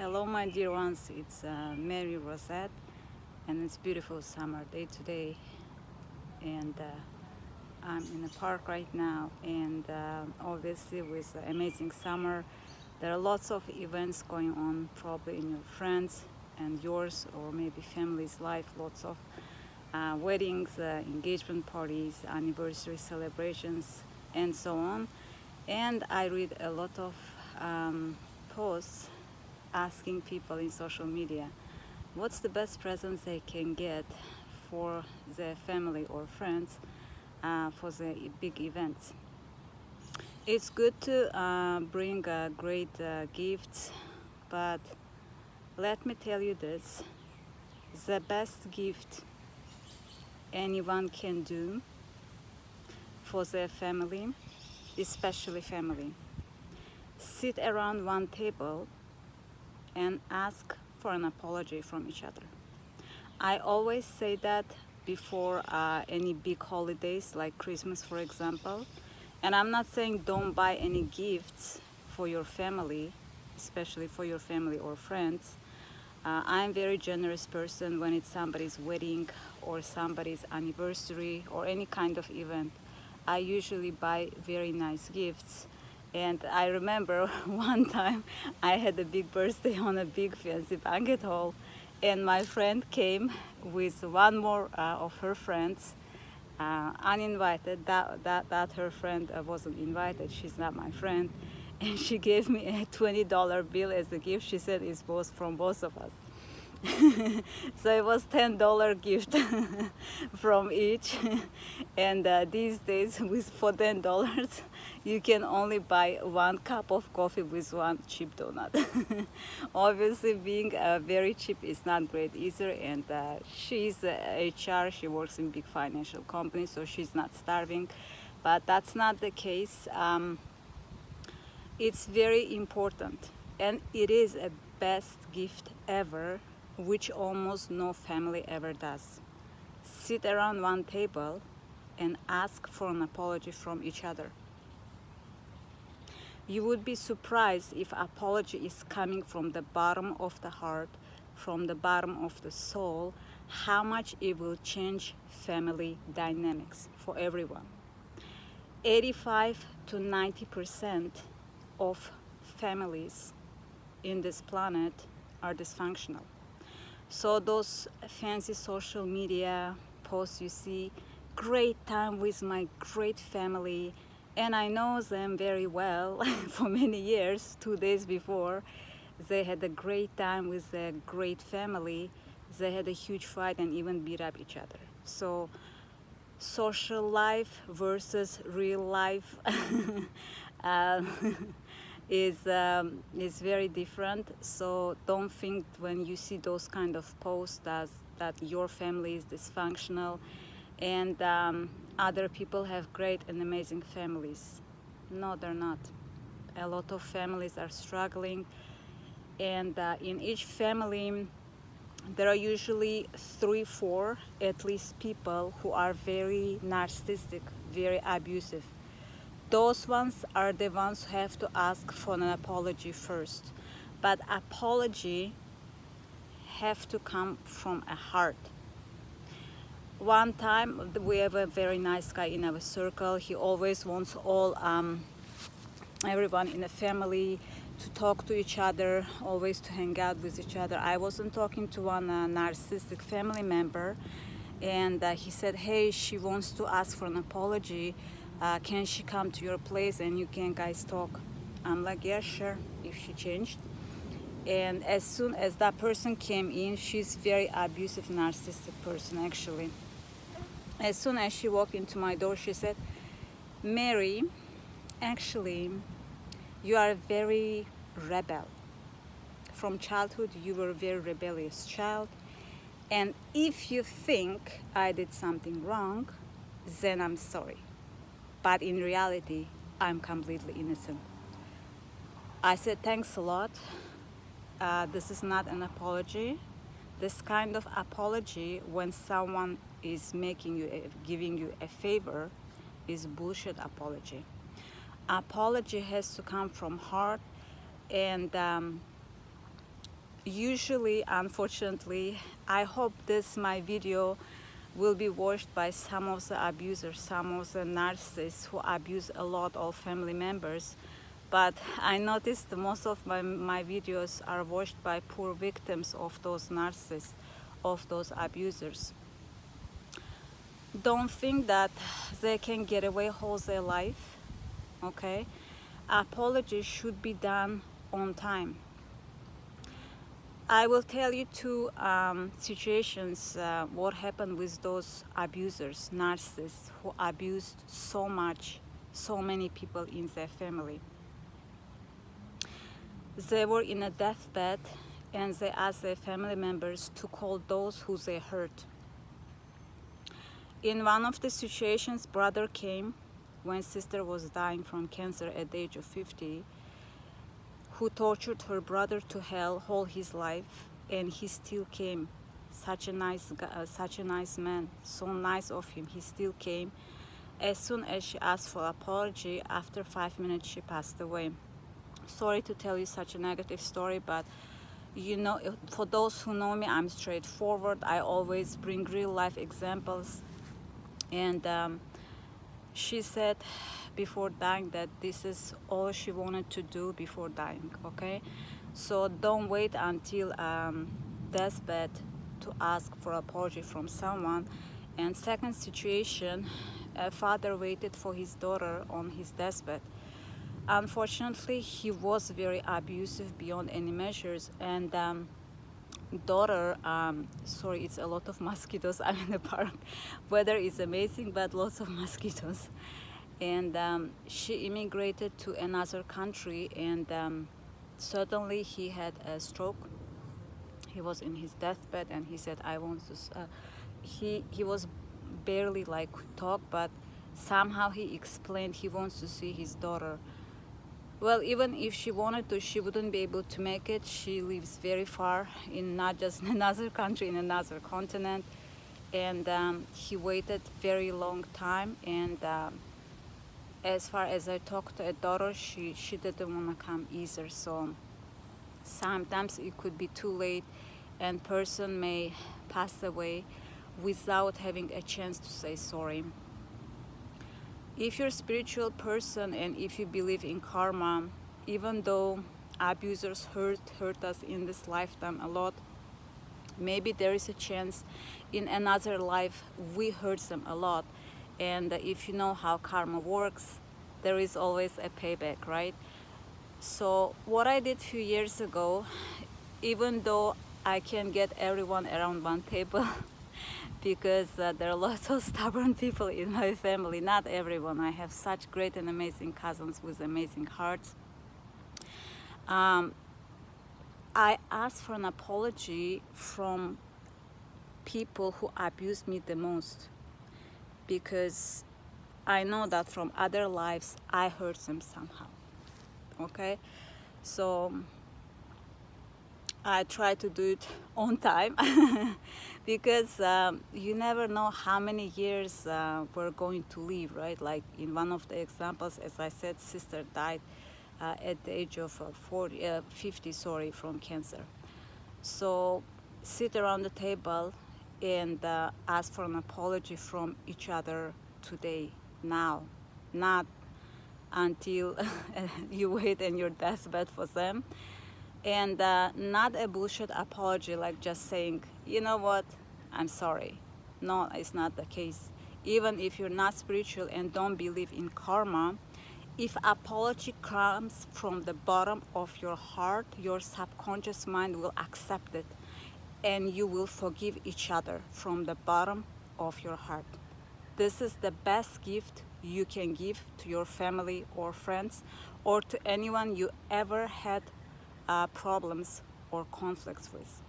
Hello, my dear ones. It's Mary Rosette, and it's beautiful summer day today. And I'm in the park right now. And obviously, with the amazing summer, there are lots of events going on, probably in your friends and yours, or maybe family's life. Lots of weddings, engagement parties, anniversary celebrations, and so on. And I read a lot of posts asking people in social media what's the best presents they can get for their family or friends for the big events. It's good to bring great gifts, but let me tell you this: the best gift anyone can do for their family, especially family, sit around one table and ask for an apology from each other. I always say that before any big holidays like Christmas, for example. And I'm not saying don't buy any gifts for your family, especially for your family or friends. I'm a very generous person when it's somebody's wedding or somebody's anniversary or any kind of event. I usually buy very nice gifts. And I remember one time I had a big birthday on a big fancy banquet hall, and my friend came with one more of her friends, uninvited. That her friend wasn't invited. She's not my friend, and she gave me a $20 bill as a gift. She said it's both from both of us. So it was $10 gift from each. And these days, with for $10, you can only buy one cup of coffee with one cheap donut. Obviously, being very cheap is not great either. And she's HR. She works in big financial companies, so she's not starving. But that's not the case. It's very important, and it is a best gift ever, which almost no family ever does. Sit around one table and ask for an apology from each other. You would be surprised if apology is coming from the bottom of the heart, from the bottom of the soul, how much it will change family dynamics for everyone. 85 to 90% of families in this planet are dysfunctional. So those fancy social media posts you see, great time with my great family, and I know them very well for many years. 2 days before, they had a great time with their great family. They had a huge fight and even beat up each other. So social life versus real life uh, is very different. So don't think when you see those kind of posts that your family is dysfunctional and other people have great and amazing families. No, they're not. A lot of families are struggling, and in each family there are usually 3 4 at least people who are very narcissistic, very abusive. Those ones are the ones who have to ask for an apology first. But apology have to come from a heart. One time we have a very nice guy in our circle. He always wants all everyone in the family to talk to each other, always to hang out with each other. I wasn't talking to one narcissistic family member, and he said, hey, she wants to ask for an apology. Can she come to your place and you can guys talk? I'm like, yeah, sure, if she changed. And as soon as that person came in, she's very abusive, narcissistic person actually. As soon as she walked into my door, she said, Mary, actually, you are a very rebel. From childhood, you were a very rebellious child. And if you think I did something wrong, then I'm sorry. But in reality, I'm completely innocent. I said, thanks a lot. This is not an apology. This kind of apology, when someone is giving you a favor, is bullshit apology. Apology has to come from heart, and usually, unfortunately, I hope this my video will be watched by some of the abusers, some of the narcissists who abuse a lot of family members. But I noticed most of my videos are watched by poor victims of those narcissists, of those abusers. Don't think that they can get away whole their life, okay? Apology should be done on time. I will tell you two situations, what happened with those abusers, narcissists, who abused so much, so many people in their family. They were in a deathbed and they asked their family members to call those who they hurt. In one of the situations, brother came when sister was dying from cancer at the age of 50, who tortured her brother to hell all his life, and he still came. Such a nice guy, such a nice man, so nice of him. He still came. As soon as she asked for apology, after 5 minutes she passed away. Sorry to tell you such a negative story, but you know, for those who know me, I'm straightforward. I always bring real life examples. And she said before dying that this is all she wanted to do before dying, okay? So don't wait until deathbed to ask for apology from someone. And second situation, a father waited for his daughter on his deathbed. Unfortunately, he was very abusive beyond any measures, and daughter, sorry, it's a lot of mosquitoes. I'm in the park. Weather is amazing, but lots of mosquitoes. And she immigrated to another country, and suddenly he had a stroke. He was in his deathbed, and he said, "I want to." He was barely like talk, but somehow he explained he wants to see his daughter. Well, even if she wanted to, she wouldn't be able to make it. She lives very far, in not just another country, in another continent. And he waited very long time. And as far as I talked to a daughter, she didn't want to come either. So sometimes it could be too late, and person may pass away without having a chance to say sorry. If you're a spiritual person and if you believe in karma, even though abusers hurt us in this lifetime a lot, maybe there is a chance in another life we hurt them a lot. And if you know how karma works, there is always a payback, right? So what I did a few years ago, even though I can get everyone around one table, because there are lots of stubborn people in my family, not everyone. I have such great and amazing cousins with amazing hearts. I asked for an apology from people who abused me the most, because I know that from other lives I hurt them somehow, okay? So I try to do it on time because you never know how many years we're going to live, right? Like in one of the examples, as I said, sister died at the age of 50, sorry, from cancer. So sit around the table and ask for an apology from each other today, now, not until you wait in your deathbed for them. And not a bullshit apology, like just saying, you know what, I'm sorry. No, it's not the case. Even if you're not spiritual and don't believe in karma, if apology comes from the bottom of your heart, your subconscious mind will accept it, and you will forgive each other from the bottom of your heart. This is the best gift you can give to your family or friends, or to anyone you ever had problems or conflicts with.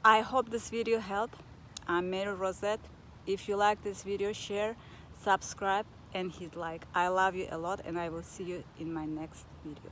I hope this video helped. I'm Mary Rosette. If you like this video, share, subscribe, and hit like. I love you a lot, and I will see you in my next video.